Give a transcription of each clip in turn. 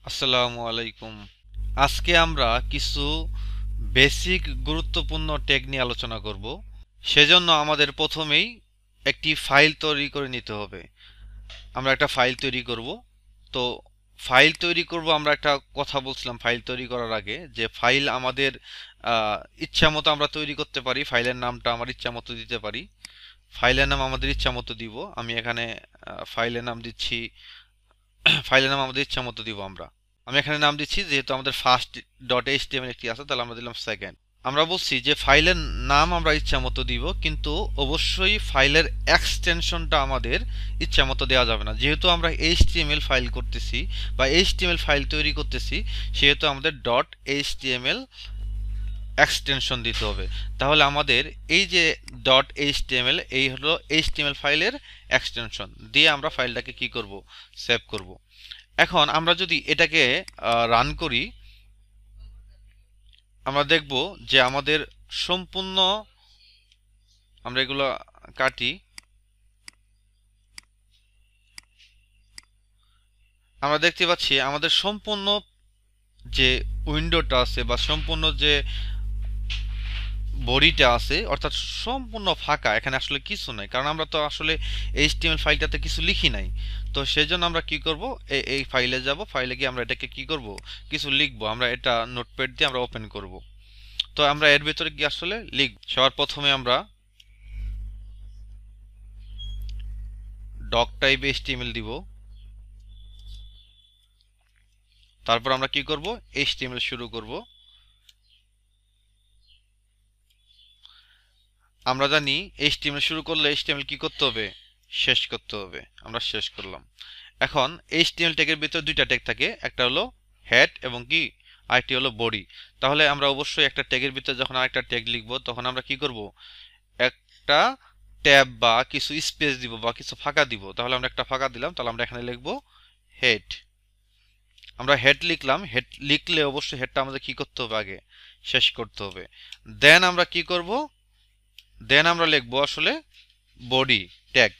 আসসালামু আলাইকুম। আজকে আমরা কিছু বেসিক গুরুত্বপূর্ণ টেক নিয়ে আলোচনা করব। সেজন্য আমাদের প্রথমেই একটি ফাইল তৈরি করে নিতে হবে। আমরা একটা ফাইল তৈরি করব। তো ফাইল তৈরি করব, আমরা একটা কথা বলছিলাম ফাইল তৈরি করার আগে, যে ফাইল আমাদের ইচ্ছা মতো আমরা তৈরি করতে পারি। ফাইলের নামটা আমার ইচ্ছা মতো দিতে পারি। ফাইলের নাম আমাদের ইচ্ছা মতো দিব। আমি এখানে ফাইলের নাম দিচ্ছি, ফাইলের নাম আমাদের ইচ্ছা মতো দিব আমরা। আমি এখানে নাম দিচ্ছি, যেহেতু আমাদের ফার্স্ট ডট এইচটিএমএল একটি আছে, তাহলে আমরা দিলাম সেকেন্ড। আমরা বলছি যে ফাইলের নাম আমরা ইচ্ছা মতো দিব, কিন্তু অবশ্যই ফাইলের এক্সটেনশনটা আমাদের ইচ্ছা মতো দেওয়া যাবে না। যেহেতু আমরা এইচটিএমএল ফাইল করতেছি বা এইচটিএমএল ফাইল তৈরি করতেছি, সেহেতু আমাদের ডট এইচটিএমএল এক্সটেনশন দিতে হবে। তাহলে আমাদের এই যে ডট এইচটিএমএল, এই হলো এইচটিএমএল ফাইলের এক্সটেনশন দিয়ে আমরা ফাইলটাকে কি করব, সেভ করব। এখন আমরা যদি এটাকে রান করি, আমরা দেখব যে আমাদের সম্পূর্ণ, আমরা এগুলো কাটি, আমরা দেখতে পাচ্ছি আমাদের সম্পূর্ণ যে উইন্ডোটা আছে বা সম্পূর্ণ যে বডিটা আছে, অর্থাৎ সম্পূর্ণ ফাঁকা। এখানে আসলে কিছু নাই, কারণ আমরা তো আসলে এইচটিএমএল ফাইলটাতে কিছু লিখি নাই। তো সেজন্য আমরা কি করব, এই ফাইলে যাব, ফাইলে গিয়ে আমরা এটাকে কি করব, কিছু লিখবো। আমরা এটা নোটপ্যাড দিয়ে আমরা ওপেন করব। তো আমরা এর ভিতরে কি আসলে লিখ, সবার প্রথমে আমরা ডক টাইপ এইচটিএমএল দিব। তারপর আমরা কি করব, এইচটিএমএল শুরু করব। আমরা জানি এইচটিএমএল শুরু করলে এইচটিএমএল কি করতে হবে, শেষ করতে হবে। আমরা শেষ করলাম। এখন এইচটিএমএল ট্যাগের ভিতরে দুইটা ট্যাগ থাকে, একটা হলো হেড এবং কি আরেকটি হলো বডি। তাহলে আমরা অবশ্যই একটা ট্যাগের ভিতরে যখন আরেকটা ট্যাগ লিখব, তখন আমরা কি করব, একটা ট্যাব বা কিছু স্পেস দিব বা কিছু ফাঁকা দিব। তাহলে আমরা একটা ফাঁকা দিলাম, তাহলে আমরা এখানে লিখব হেড। আমরা হেড লিখলাম। হেড লিখলে অবশ্যই হেডটা আমাদের কি করতে হবে, আগে শেষ করতে হবে। দেন আমরা কি করব, দেন আমরা লিখবো আসলে বডি ট্যাগ।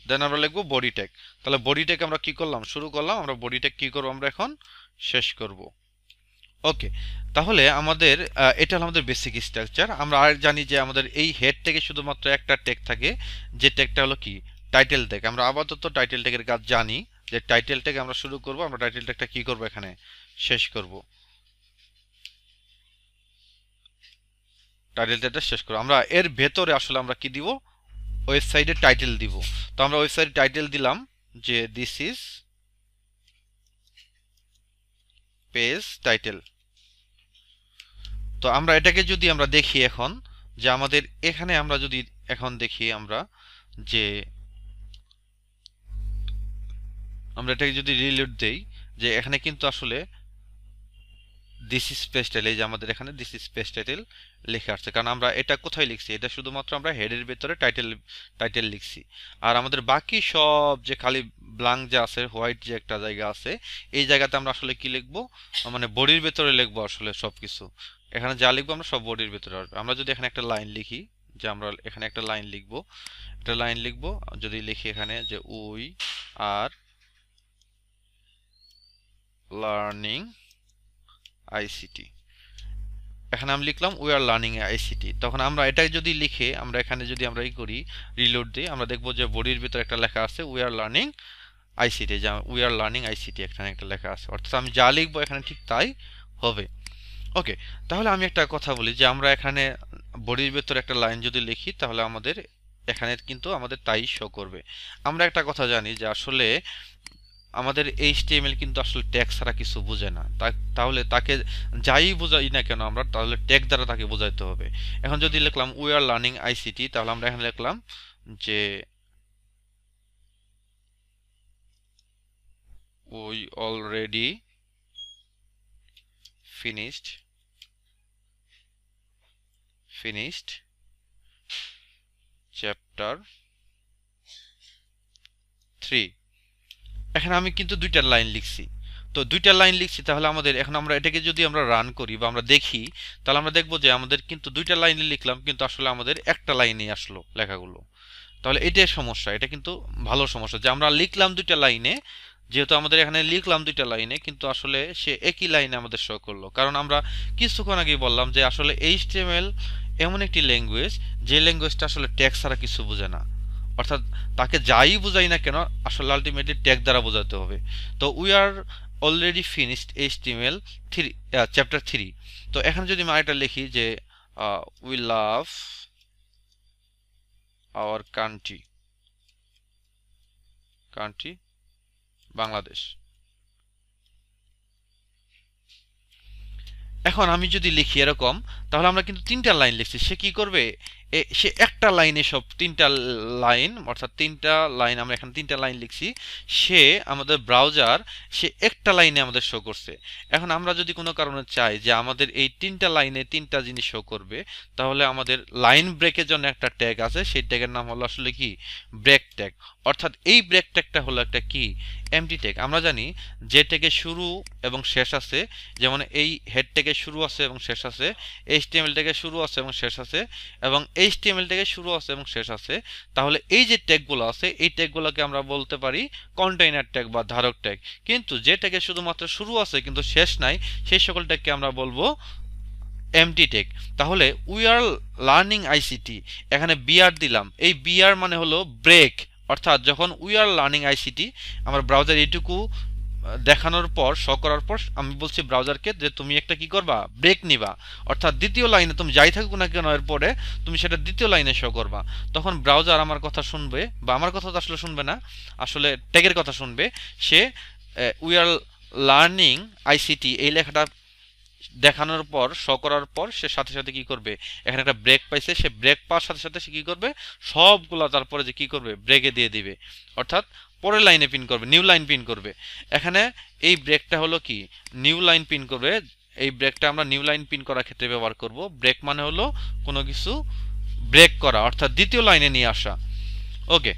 দেন আমরা লিখবো বডি ট্যাগ। তাহলে বডি ট্যাগ আমরা কি করলাম, শুরু করলাম। আমরা বডি ট্যাগ কি করবো, আমরা এখন শেষ করব। ওকে, তাহলে আমাদের এটা হলো আমাদের বেসিক স্ট্রাকচার। আমরা আর জানি যে আমাদের এই হেড থেকে শুধুমাত্র একটা ট্যাগ থাকে, যে ট্যাগটা হলো কি, টাইটেল ট্যাগ। আমরা আপাতত টাইটেল ট্যাগের কাজ জানি, যে টাইটেল ট্যাগ আমরা শুরু করব, আমরা টাইটেল ট্যাগটা কি করব, এখানে শেষ করব। টাইটেল ট্যাগটা শেষ করব। আমরা এর ভেতরে আসলে আমরা কি দিব, ওয়েবসাইটের টাইটেল দিব। তো আমরা ওয়েবসাইটের টাইটেল দিলাম যে দিস ইজ পেজ টাইটেল। তো আমরা এটাকে যদি আমরা দেখি এখন, যে আমাদের এখানে আমরা যদি এখন দেখি আমরা, যে আমরা এটাকে যদি রিলোড দেই, যে এখানে কিন্তু আসলে দিস ইজ পেজ টাইটেল, এই যে আমাদের এখানে দিস ইজ পেজ টাইটেল লেখা আসছে। কারণ আমরা এটা কোথায় লিখছি, এটা শুধুমাত্র আমরা হেডের ভিতরে টাইটেল টাইটেল লিখছি। আর আমাদের বাকি সব যে খালি ব্লাঙ্ক যে আছে, হোয়াইট যে একটা জায়গা আছে, এই জায়গাতে আমরা আসলে কি লিখবো, মানে বডির ভেতরে লিখবো আসলে সবকিছু। এখানে যা লিখবো আমরা সব বডির ভেতরে আসবে। আমরা যদি এখানে একটা লাইন লিখি, যে আমরা এখানে একটা লাইন লিখবো, একটা লাইন লিখবো, যদি লিখি এখানে যে উই আর লার্নিং আইসিটি, এখানে আমি লিখলাম উই আর লার্নিং আইসিটি। তখন আমরা এটাই যদি লিখে আমরা এখানে যদি আমরা ই করি, রিলোড দিই, আমরা দেখবো যে বডির ভিতরে একটা লেখা আছে উই আর লার্নিং আইসিটি, যা উই আর লার্নিং আইসিটি এখানে একটা লেখা আছে। অর্থাৎ আমি যা লিখবো এখানে ঠিক তাই হবে। ওকে, তাহলে আমি একটা কথা বলি, যে আমরা এখানে বডির ভিতরে একটা লাইন যদি লিখি, তাহলে আমাদের এখানে কিন্তু আমাদের তাই শো করবে। আমরা একটা কথা জানি, যে আসলে আমাদের এইচটিএমএল কিন্তু আসলে ট্যাগ ছাড়া কিছু বোঝে না। তাহলে তাকে যাই বোঝাই না কেন আমরা, তাহলে ট্যাগ দ্বারা তাকে বোঝাইতে হবে। এখন যদি লিখলাম উই আর লার্নিং আইসিটি, তাহলে আমরা এখানে লিখলাম যে we already finished finished chapter 3। এখানে আমি কিন্তু দুইটা লাইন লিখছি। তো দুইটা লাইন লিখছি, তাহলে আমাদের এখন আমরা এটাকে যদি আমরা রান করি বা আমরা দেখি, তাহলে আমরা দেখবো যে আমাদের কিন্তু দুইটা লাইনে লিখলাম, কিন্তু আসলে আমাদের একটা লাইনে আসলো লেখাগুলো। তাহলে এটাই সমস্যা, এটা কিন্তু ভালো সমস্যা, যে আমরা লিখলাম দুইটা লাইনে, যেহেতু আমাদের এখানে লিখলাম দুইটা লাইনে, কিন্তু আসলে সে একই লাইনে আমাদের শো করলো, কারণ আমরা কিছুক্ষণ আগেই বললাম যে আসলে এইচটিএমএল এমন একটি ল্যাঙ্গুয়েজ, যে ল্যাঙ্গুয়েজটা আসলে ট্যাগ ছাড়া কিছু বোঝে না। অর্থাৎ তাকে যাই বুঝাই না কেন, আসলে আলটিমেটলি ট্যাগ দ্বারা বোঝাতে হবে। তো we are already finished HTML 3, chapter 3। তো এখানে যদি আমি আরেকটা লিখি যে we love our country Bangladesh. এখন আমি যদি লিখি এরকম, তাহলে আমরা কিন্তু তিনটা লাইন লিখছি। সে কি করবে, সে একটা লাইনে সব তিনটা লাইন, অর্থাৎ তিনটা লাইন, আমরা এখানে তিনটা লাইন লিখছি, সে আমাদের ব্রাউজার সে একটা লাইনে আমাদের শো করছে। এখন আমরা যদি কোনো কারণে চাই যে আমাদের এই তিনটা লাইনে তিনটা জিনিস শো করবে, তাহলে আমাদের লাইন ব্রেকের জন্য একটা ট্যাগ আছে, সেই ট্যাগের নাম হলো আসলে কি, ব্রেক ট্যাগ। অর্থাৎ এই ব্রেক ট্যাগটা হলো একটা কি, এমটি ট্যাগ। আমরা জানি যে ট্যাগে শুরু এবং শেষ আছে, যেমন এই হেড ট্যাগে শুরু আছে এবং শেষ আছে, এইচটিএমএল ট্যাগে শুরু আছে এবং শেষ আছে, এবং এইচটিএমএল ট্যাগে শুরু আছে এবং শেষ আছে। তাহলে এই যে ট্যাগগুলো আছে, এই ট্যাগগুলোকে আমরা বলতে পারি কন্টেইনার ট্যাগ বা ধারক ট্যাগ। কিন্তু যে ট্যাগে শুধুমাত্র শুরু আছে কিন্তু শেষ নাই, সেই সকল ট্যাগকে আমরা বলবো এমটি ট্যাগ। তাহলে উই আর লার্নিং আইসিটি, এখানে বিআর দিলাম, এই বিআর মানে হলো ব্রেক। অর্থাৎ যখন উই আর লার্নিং আইসিটি, আমার ব্রাউজার এইটুকু দেখানোর পর, শো করার পর আমি বলছি ব্রাউজারকে যে তুমি একটা কি করবা, ব্রেক নিবা। অর্থাৎ দ্বিতীয় লাইনে তুমি যাই থাকুক না কেন এর পরে, তুমি সেটা দ্বিতীয় লাইনে শো করবা। তখন ব্রাউজার আমার কথা শুনবে, বা আমার কথা তো আসলে শুনবে না, আসলে ট্যাগের কথা শুনবে। Say we are learning ICT এই লেখাটা দেখানোর পর, শো করার পর, সে সাথে সাথে কি করবে, এখানে একটা ব্রেক পাইছে, সে ব্রেক পাওয়ার সাথে সাথে সে কি করবে, সবগুলা তারপরে যে কি করবে, ব্রেকে দিয়ে দিবে। অর্থাৎ পরের লাইনে পিন করবে, নিউ লাইন পিন করবে। এখানে এই ব্রেকটা হলো কি, নিউ লাইন পিন করবে। এই ব্রেকটা আমরা নিউ লাইন পিন করার ক্ষেত্রে ব্যবহার করব। ব্রেক মানে হলো কোনো কিছু ব্রেক করা, অর্থাৎ দ্বিতীয় লাইনে নিয়ে আসা। ওকে,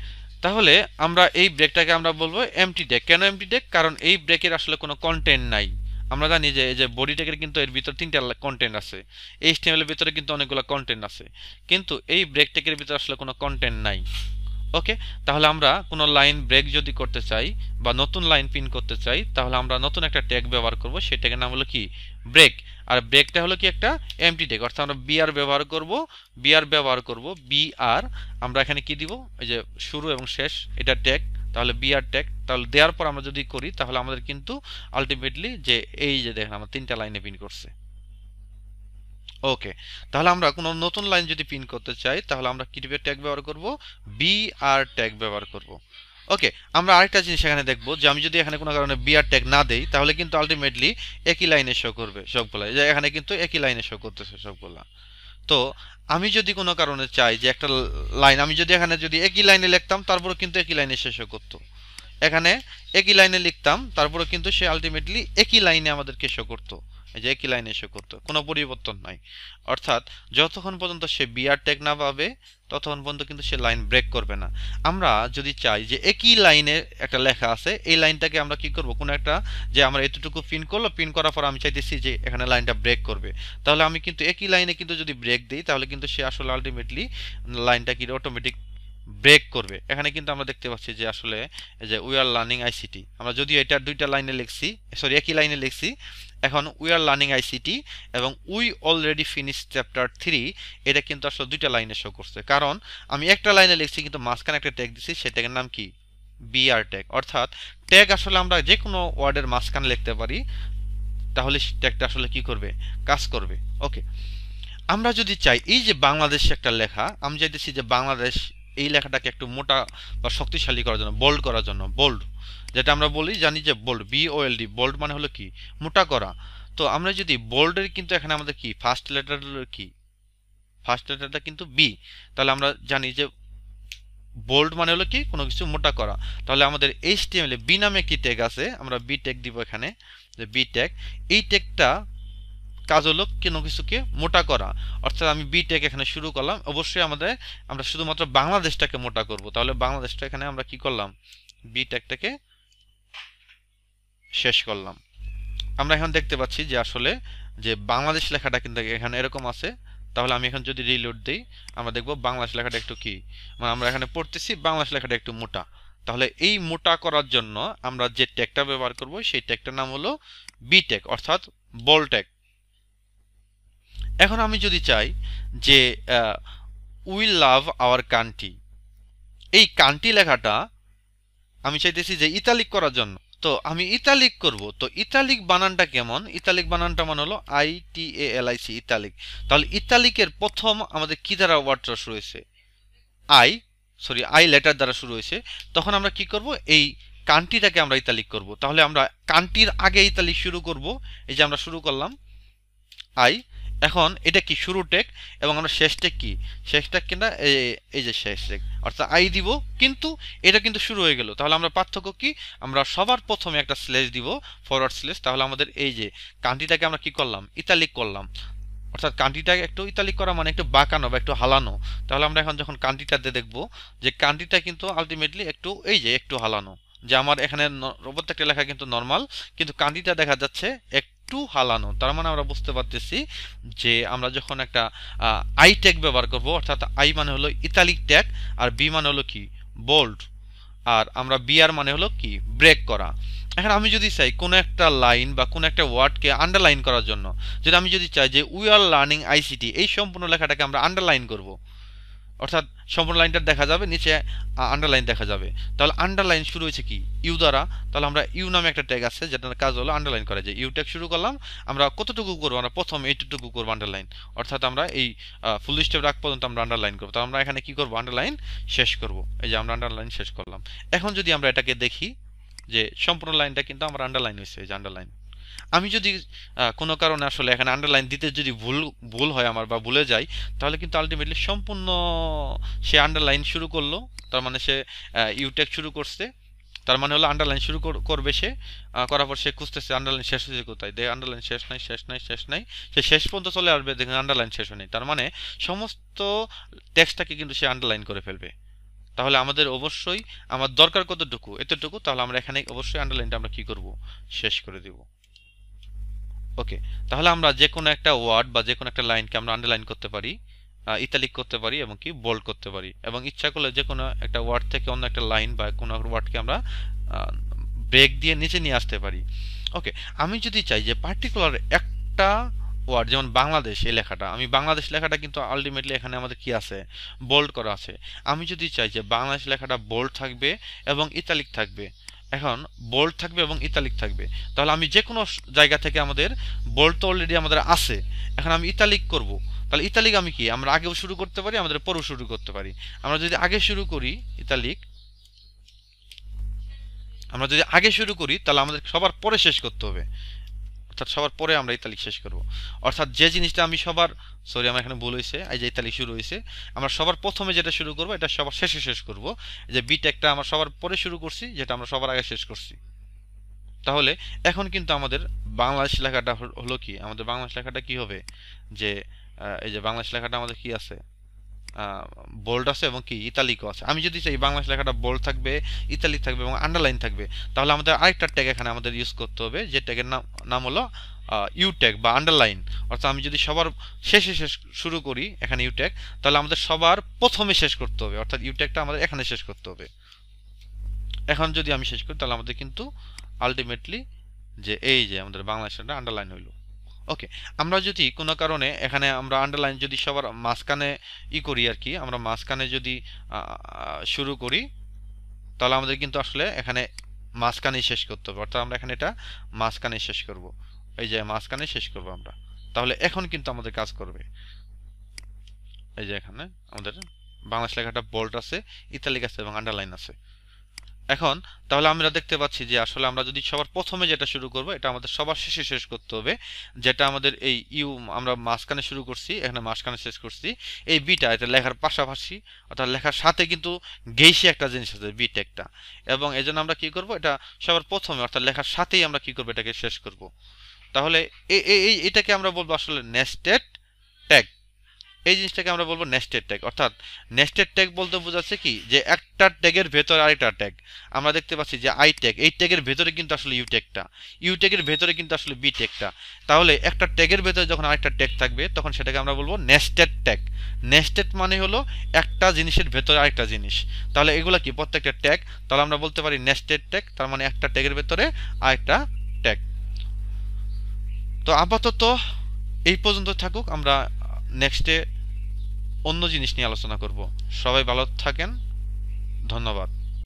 তাহলে আমরা এই ব্রেকটাকে আমরা বলবো এমটি ট্যাগ। কেন এমটি ট্যাগ? কারণ এই ব্রেকের আসলে কোনো কন্টেন্ট নাই। আমরা জানি যে এই যে বডি ট্যাগের কিন্তু এর ভিতর তিনটা কন্টেন্ট আছে, এইচটিএমএল এর ভিতরে কিন্তু অনেকগুলো কন্টেন্ট আছে, কিন্তু এই ব্রেক ট্যাগের ভিতরে আসলে কোনো কন্টেন্ট নাই। ওকে, তাহলে আমরা কোনো লাইন ব্রেক যদি করতে চাই বা নতুন লাইন পিন করতে চাই, তাহলে আমরা নতুন একটা ট্যাগ ব্যবহার করব, সেই ট্যাগের নাম হলো কি, ব্রেক। আর ব্রেকটা হলো কি, একটা এমটি ট্যাগ। অর্থাৎ আমরা বিআর ব্যবহার করব, বিআর। আমরা এখানে কি দিব, এই যে শুরু এবং শেষ, এটা ট্যাগ, তাহলে বিআর ট্যাগ। তাহলে দেওয়ার পর আমরা যদি করি, তাহলে আমাদের কিন্তু আলটিমেটলি যে এই যে দেখেন আমরা তিনটা লাইনে পিন করছে। ওকে, তাহলে আমরা কোনো নতুন লাইন যদি পিন করতে চাই, তাহলে আমরা কি ট্যাগ ব্যবহার করব, বিআর ট্যাগ ব্যবহার করব। ওকে, আমরা আরেকটা জিনিস এখানে দেখব যে আমি যদি এখানে কোনো কারণে বিআর ট্যাগ না দেই, তাহলে কিন্তু আলটিমেটলি একই লাইনে শো করবে সবগুলা। যে এখানে কিন্তু একই লাইনে শো করতেছে সবগুলা। তো আমি যদি কোনো কারণে চাই যে একটা লাইন, আমি যদি এখানে যদি একই লাইনে লিখতাম, তারপরে কিন্তু একই লাইনে শেষ করতো। এখানে একই লাইনে লিখতাম, তারপরে কিন্তু সে আলটিমেটলি একই লাইনে আমাদেরকে শো করতো। এই যে একই লাইনে শো করতো, কোনো পরিবর্তন নাই। অর্থাৎ যতক্ষণ পর্যন্ত সে বিআর ট্যাগ না পাবে, ততক্ষণ পর্যন্ত কিন্তু সে লাইন ব্রেক করবে না। আমরা যদি চাই যে একই লাইনে একটা লেখা আছে, এই লাইনটাকে আমরা কি করব, কোনো একটা, যে আমরা এতটুকু পিন করলো, পিন করার পর আমি চাইতেছি যে এখানে লাইনটা ব্রেক করবে, তাহলে আমি কিন্তু একই লাইনে কিন্তু যদি ব্রেক দিই, তাহলে কিন্তু সে আসলে আলটিমেটলি লাইনটা কি অটোমেটিক ব্রেক করবে। এখানে কিন্তু আমরা দেখতে পাচ্ছি যে আসলে এই যে উই আর লার্নিং আইসিটি, আমরা যদিও এটা দুইটা লাইনে লিখছি, সরি একই লাইনে লিখছি, এখন উই আর লার্নিং আইসিটি এবং উই অলরেডি ফিনিশ চ্যাপ্টার 3, এটা কিন্তু আসলে দুইটা লাইনে শো করছে। কারণ আমি একটা লাইনে লিখছি কিন্তু মাঝখানে একটা ট্যাগ দিছি, সেই ট্যাগের নাম কি, বিআর ট্যাগ। অর্থাৎ ট্যাগ আসলে আমরা যে কোনো ওয়ার্ডের মাঝখানে লিখতে পারি, তাহলে ট্যাগটা আসলে কি করবে, কাজ করবে। ওকে, আমরা যদি চাই এই যে বাংলাদেশ একটা লেখা, আমি চাইতেছি যে বাংলাদেশ এই লেখাটাকে একটু মোটা বা শক্তিশালী করার জন্য, বোল্ড করার জন্য, বোল্ড যেটা আমরা বলি, জানি যে বোল্ড, বিওএলডি, বোল্ড মানে হলো কি, মোটা করা। তো আমরা যদি বোল্ডের, কিন্তু এখানে আমাদের কি ফার্স্ট লেটার কি, ফার্স্ট লেটারটা কিন্তু বি, তাহলে আমরা জানি যে বোল্ড মানে হলো কি, কোনো কিছু মোটা করা। তাহলে আমাদের এইচটিএমএল এ বি নামে একটি ট্যাগ আছে, আমরা বি ট্যাগ দিব এখানে, যে বি ট্যাগ। এই ট্যাগটা কাজ হলো কোনো কিছুকে মোটা করা। অর্থাৎ আমি বি টেক এখানে শুরু করলাম, অবশ্যই আমরা শুধুমাত্র বাংলাদেশটাকে মোটা করব। তাহলে বাংলাদেশটা এখানে আমরা কি করলাম, বি টেকটাকে শেষ করলাম। আমরা এখন দেখতে পাচ্ছি যে আসলে যে বাংলাদেশ লেখাটা কিন্তু এখানে এরকম আছে। তাহলে আমি এখন যদি রিলোড দিই, আমরা দেখব বাংলাদেশ লেখাটা একটু কি, মানে আমরা এখানে পড়তেছি বাংলাদেশ লেখাটা একটু মোটা। তাহলে এই মোটা করার জন্য আমরা যে ট্যাগটা ব্যবহার করব সেই ট্যাগটার নাম হলো বি ট্যাগ অর্থাৎ বোল্ড ট্যাগ। এখন আমি যদি চাই যে উই লাভ আওয়ার কান্ট্রি, এই কান্ট্রি লেখাটা আমি চাইতেছি যে ইতালিক করার জন্য, তো আমি ইতালিক করব। তো ইতালিক বানানটা কেমন? ইতালিক বানানটা মানে হলো ITALIC, ইতালিক। তাহলে ইতালিকের প্রথম আমাদের কি দ্বারা ওয়ার্ডটা শুরু হয়েছে? আই লেটার দ্বারা শুরু হয়েছে। তখন আমরা কি করব? এই কান্ট্রিটাকে আমরা ইতালিক করব। তাহলে আমরা কান্ট্রির আগে ইতালিক শুরু করব। এই যে আমরা শুরু করলাম আই, এখন এটা কি শুরু টেক এবং আমরা শেষ টেক কি? শেষ টেক কিনা এই যে শেষ টেক অর্থাৎ আই দিব, কিন্তু এটা কিন্তু শুরু হয়ে গেল। তাহলে আমরা পার্থক্য কি? আমরা সবার প্রথমে একটা স্ল্যাশ দিব, ফরওয়ার্ড স্ল্যাশ। তাহলে আমাদের এই যে কান্ট্রিটাকে আমরা কি করলাম? ইতালিক করলাম। অর্থাৎ কান্ট্রিটাকে একটু ইতালিক করা মানে একটু বাঁকানো বা একটু হালানো। তাহলে আমরা এখন যখন কান্ট্রিটাতে দেখব যে কান্ট্রিটা কিন্তু আলটিমেটলি একটু এই যে একটু হালানো, যে আমার এখানে প্রত্যেকটা লেখা কিন্তু নর্মাল, কিন্তু কান্ট্রিটা দেখা যাচ্ছে একটু হালানো। তার মানে আমরা বুঝতে পারতেছি যে আমরা যখন একটা আই ট্যাগ ব্যবহার করব, অর্থাৎ আই মানে হলো ইতালিক ট্যাগ আর বি মানে হলো কি? বোল্ড। আর আমরা বিআর মানে হলো কি? ব্রেক করা। এখন আমি যদি চাই কোনো একটা লাইন বা কোনো একটা ওয়ার্ডকে আন্ডারলাইন করার জন্য, যদি আমি যদি চাই যে উই আর লার্নিং আইসিটি, এই সম্পূর্ণ লেখাটাকে আমরা আন্ডারলাইন করব, অর্থাৎ সম্পূর্ণ লাইনটা দেখা যাবে, নিচে আন্ডারলাইন দেখা যাবে। তাহলে আন্ডারলাইন শুরু হয়েছে কি? ইউ দ্বারা। তাহলে আমরা ইউ নামে একটা ট্যাগ আছে যেটার কাজ হলো আন্ডারলাইন করা। যে ইউ ট্যাগ শুরু করলাম, আমরা কতটুকু করবো? আমরা প্রথম এইটুকু করবো আন্ডারলাইন, অর্থাৎ আমরা এই ফুল স্টপ রাখ পর্যন্ত আমরা আন্ডারলাইন করবো। তাহলে আমরা এখানে কি করবো? আন্ডারলাইন শেষ করব। এই যে আমরা আন্ডারলাইন শেষ করলাম। এখন যদি আমরা এটাকে দেখি যে সম্পূর্ণ লাইনটা কিন্তু আমার আন্ডারলাইন হয়েছে, এই যে আন্ডারলাইন। আমি যদি কোনো কারণে আসলে এখানে আন্ডারলাইন দিতে যদি ভুল হয় আমার বা ভুলে যাই, তাহলে কিন্তু আলটিমেটলি সম্পূর্ণ সে আন্ডারলাইন শুরু করলো, তার মানে সে ইউটেক শুরু করছে, তার মানে হলো আন্ডারলাইন শুরু করবে সে, করার পর সে খুঁজতেছে আন্ডারলাইন শেষ হয়েছে কোথায়, দেখে আন্ডারলাইন শেষ নাই, শেষ নাই, শেষ নাই, সে শেষ পর্যন্ত চলে আসবে, দেখেন আন্ডারলাইন শেষ হয়নি। তার মানে সমস্ত টেক্সটটাকে কিন্তু সে আন্ডারলাইন করে ফেলবে। তাহলে আমাদের অবশ্যই আমার দরকার কতটুকু? এতটুকু। তাহলে আমরা এখানে অবশ্যই আন্ডারলাইনটা আমরা কি করব? শেষ করে দিব। ওকে, তাহলে আমরা যে কোনো একটা ওয়ার্ড বা যে কোনো একটা লাইনকে আমরা আন্ডারলাইন করতে পারি, ইতালিক করতে পারি এবং কি বোল্ড করতে পারি, এবং ইচ্ছা করলে যে কোনো একটা ওয়ার্ড থেকে অন্য একটা লাইন বা কোনো ওয়ার্ডকে আমরা ব্রেক দিয়ে নিচে নিয়ে আসতে পারি। ওকে, আমি যদি চাই যে পার্টিকুলার একটা ওয়ার্ড, যেমন বাংলাদেশ, এই লেখাটা, আমি বাংলাদেশ লেখাটা কিন্তু আলটিমেটলি এখানে আমাদের কি আছে? বোল্ড করা আছে। আমি যদি চাই যে বাংলাদেশ লেখাটা বোল্ড থাকবে এবং ইতালিক থাকবে, এখন বোল্ড থাকবে এবং ইতালিক থাকবে, তাহলে আমি যে কোনো জায়গা থেকে, আমাদের বোল্ড তো অলরেডি আমাদের আছে, এখন আমি ইতালিক করব। তাহলে ইতালিক আমি কি? আমরা আগেও শুরু করতে পারি, আমাদের পরেও শুরু করতে পারি। আমরা যদি আগে শুরু করি ইতালিক, আমরা যদি আগে শুরু করি তাহলে আমাদের সবার পরে শেষ করতে হবে, অর্থাৎ সবার পরে আমরা ইতালিক শেষ করব। অর্থাৎ যে জিনিসটা আমি সবার, সরি আমার এখানে ভুল হয়েছে, এই যে ইতালিক শুরু হয়েছে, আমরা সবার প্রথমে যেটা শুরু করব এটা সবার শেষে শেষ করব। যে বিট একটা আমরা সবার পরে শুরু করছি, যেটা আমরা সবার আগে শেষ করছি। তাহলে এখন কিন্তু আমাদের বাংলাদেশ লেখাটা হলো কি? আমাদের বাংলাদেশ লেখাটা কি হবে? যে এই যে বাংলাদেশ লেখাটা আমাদের কি আছে? বোল্ড আছে এবং কি ইতালিকও আছে। আমি যদি চাই বাংলাদেশ লেখাটা বোল্ড থাকবে, ইতালিক থাকবে এবং আন্ডারলাইন থাকবে, তাহলে আমাদের আরেকটা ট্যাগ এখানে আমাদের ইউজ করতে হবে, যে ট্যাগের নাম হলো ইউ ট্যাগ বা আন্ডারলাইন। অর্থাৎ আমি যদি সবার শেষে শুরু করি এখানে ইউ ট্যাগ, তাহলে আমাদের সবার প্রথমে শেষ করতে হবে, অর্থাৎ ইউ ট্যাগটা আমাদের এখানে শেষ করতে হবে। এখন যদি আমি শেষ করি তাহলে আমাদের কিন্তু আলটিমেটলি যে এই যে আমাদের বাংলাদেশটা আন্ডারলাইন হইল। ওকে, আমরা যদি কোনো কারণে এখানে আমরা আন্ডারলাইন যদি সবার মাঝখানে করি আর কি, আমরা মাঝখানে যদি শুরু করি, তাহলে আমাদের কিন্তু আসলে এখানে মাঝখানেই শেষ করতে হবে, অর্থাৎ আমরা এখানে এটা মাঝখানে শেষ করব, এই যে মাঝখানে শেষ করব আমরা। তাহলে এখন কিন্তু আমাদের কাজ করবে। এই যে এখানে আমাদের বাংলাদেশ লেখাটা বোল্ড আছে, ইতালিক আছে এবং আন্ডারলাইন আছে। এখন তাহলে আমরা দেখতে পাচ্ছি যে আসলে আমরা যদি সবার প্রথমে যেটা শুরু করব এটা আমাদের সবার শেষে শেষ করতে হবে, যেটা আমাদের এই ইউ আমরা মাঝখানে শুরু করছি, এখানে মাঝখানে শেষ করছি। এই বিটা এটা লেখার পাশাপাশি, অর্থাৎ লেখার সাথে কিন্তু গেইসে একটা জিনিস আছে বিট একটা, এবং এজন্য আমরা কি করব? এটা সবার প্রথমে অর্থাৎ লেখার সাথেই আমরা কি করব? এটাকে শেষ করব। তাহলে এটাকে আমরা বলবো আসলে নেস্টেড ট্যাগ। এই জিনিসটাকে আমরা বলবো নেস্টেড ট্যাগ। অর্থাৎ নেস্টেড ট্যাগ বলতে বোঝাচ্ছে কি, যে একটা ট্যাগের ভেতরে আরেকটা ট্যাগ। আমরা দেখতে পাচ্ছি যে আই ট্যাগ, এই ট্যাগের ভেতরে কিন্তু আসলে ইউ ট্যাগটা, ইউ ট্যাগের ভেতরে কিন্তু আসলে বি ট্যাগটা। তাহলে একটা ট্যাগের ভেতরে যখন আরেকটা ট্যাগ থাকবে তখন সেটাকে আমরা বলবো নেস্টেড ট্যাগ। নেস্টেড মানে হলো একটা জিনিসের ভেতরে আরেকটা জিনিস। তাহলে এগুলা কি প্রত্যেকটা ট্যাগ, তাহলে আমরা বলতে পারি নেস্টেড ট্যাগ, তার মানে একটা ট্যাগের ভেতরে আরেকটা ট্যাগ। তো আপাতত এই পর্যন্ত থাকুক, আমরা নেক্সটে অন্য জিনিস নিয়ে আলোচনা করব। সবাই ভালো থাকেন, ধন্যবাদ।